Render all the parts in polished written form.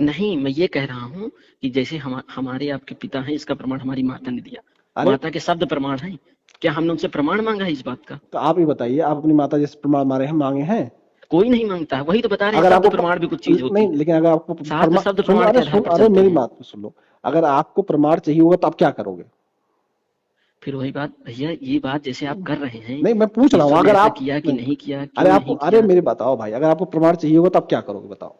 नहीं, मैं ये कह रहा हूँ कि जैसे हमारे आपके पिता हैं, इसका प्रमाण हमारी माता ने दिया। अरे माता के शब्द प्रमाण हैं। क्या हमने उनसे प्रमाण मांगा है इस बात का? तो आप ही बताइए, आप अपनी माता जैसे प्रमाण मारे हैं, मांगे हैं? कोई नहीं मांगता है, वही तो बता रहे हैं, अगर शब्द आपको प्रमाण भी कुछ चीज होती नहीं, है। लेकिन अगर आपको शास्त्र शब्द सुन, प्रमाण के आधार पर अरे चलते मेरी हैं। बात तो सुन लो। अगर आपको प्रमाण चाहिए होगा तो आप क्या करोगे? फिर वही बात भैया, ये बात जैसे आप कर रहे हैं, नहीं, मैं पूछ रहा हूँ, ईश्वर ने अगर ऐसा आप किया कि नहीं, नहीं किया, अरे क्यों आपको, नहीं अरे किया? मेरे बताओ भाई, अगर आपको प्रमाण चाहिए होगा तो आप क्या करोगे, बताओ?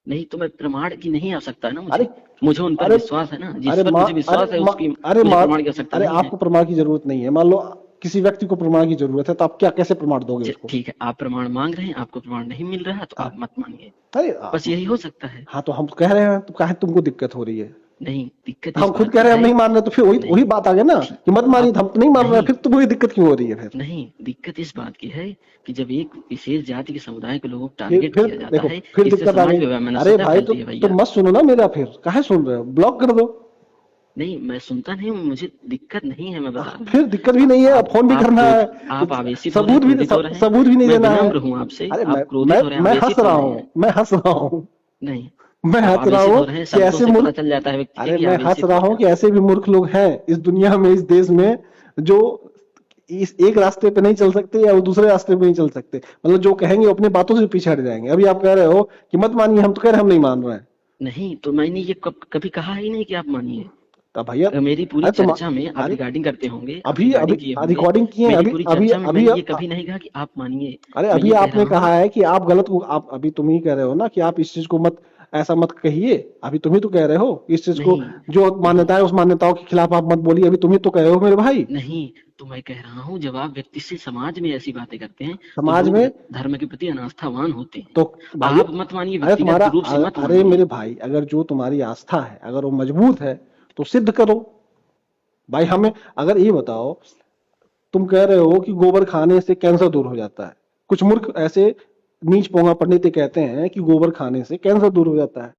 नहीं तो मैं प्रमाण की नहीं आवश्यकता है ना अरे मुझे। मुझे उन पर अरे विश्वास है ना, जिस अरे पर माँ, मुझे विश्वास है उसकी अरे मुझे माँ, प्रमाण की आवश्यकता अरे नहीं है। आपको प्रमाण की जरूरत नहीं है, मान लो किसी व्यक्ति को प्रमाण की जरूरत है, तो आप क्या, कैसे प्रमाण दोगे उसको? ठीक है, आप प्रमाण मांग रहे हैं, आपको प्रमाण नहीं मिल रहा है, तो हाँ, आप मत मानिए। अरे बस यही हो सकता है। हाँ, तो हम कह रहे हैं, तो काहे तुमको दिक्कत हो रही है? नहीं, दिक्कत हम इस खुद बात कह की रहे हैं हम है। नहीं मान रहे, तो फिर वही नहीं, वही बात आ गया ना ठीक, कि मत मानिए, तो आप हम तो नहीं मान रहे हैं, नहीं फिर तुम्हें दिक्कत क्यों हो रही है फिर? नहीं, दिक्कत इस बात की है कि जब एक विशेष जाति के समुदाय के लोगों को फिर टारगेट फिर किया जाता देखो, है, फिर इससे दिक्कत आ समाज गई। में अरे वैमनस्यता भाई, फैलती है तो भैया। मत सुनो ना मेरा, फिर काहे सुन रहे हो? ब्लॉक कर दो। नहीं, मैं सुनता नहीं हूँ, मुझे दिक्कत नहीं है, मैं बता रहा हूँ। फिर दिक्कत भी नहीं है, फोन भी आप करना है, आप आवेशित हो रहे हैं, सबूत भी क्रोधित हो रहे हैं। सबूत भी नहीं मैं देना है। विनम्र हूँ आपसे, अरे आप क्रोधित हो रहे हैं, मैं हंस आवेशित हो रहा रहे हूँ, हैं। मैं हंस रहा हूँ, नहीं, मैं आप हंस रहा आवेशित हूँ हो रहे हैं, कि शब्दों ऐसे से पता मूर्ख, चल जाता है व्यक्ति अरे कि मैं हंस आवेशित रहा है हूँ क्या। कि ऐसे भी मूर्ख लोग हैं इस दुनिया में, इस देश में, जो इस एक रास्ते पे नहीं चल सकते या वो दूसरे रास्ते पे नहीं चल सकते, मतलब जो कहेंगे वो अपने बातों से पीछे हट जाएंगे। अभी आप कह रहे हो कि मत मानिए, हम तो कह रहे हैं हम नहीं मान रहे हैं। नहीं, तो मैंने ये कभी कहा ही नहीं कि आप मानिए। तो भैया, मेरी पूरी अरे तुम, चर्चा में आप अरे रिकॉर्डिंग करते होंगे, आप अभी अभी रिकॉर्डिंग किए होंगे। रिकॉर्डिंग किए हैं, मेरी अभी पूरी अभी चर्चा में अभी मैंने ये कभी नहीं कहा कि आप मानिए। अरे मैं अभी ये कह आपने रहा हूँ। कहा है कि आप गलत को, आप अभी तुम ही कह रहे हो ना कि आप इस चीज को मत, ऐसा मत कहिए। अभी तुम ही तो कह रहे हो इस चीज को, नहीं जो नहीं मान्यता है उस मान्यताओं के खिलाफ आप मत बोलिए। अभी तुम ही तो कह रहे हो मेरे भाई। नहीं, तो मैं कह रहा हूँ, जब आप व्यक्ति से समाज में ऐसी बातें करते हैं तो समाज लोग में धर्म के प्रति अनास्थावान होते हैं। तो भाई, आप मत मानिए, अरे व्यक्तिगत तुम्हारा, रूप से मत अरे मानिए। मेरे भाई, अगर जो तुम्हारी आस्था है अगर वो मजबूत है तो सिद्ध करो। भाई हमें, अगर ये बताओ, तुम कह रहे हो कि गोबर खाने से कैंसर दूर हो जाता है, कुछ मूर्ख ऐसे नीच पोंगा पंडित ये कहते हैं कि गोबर खाने से कैंसर दूर हो जाता है।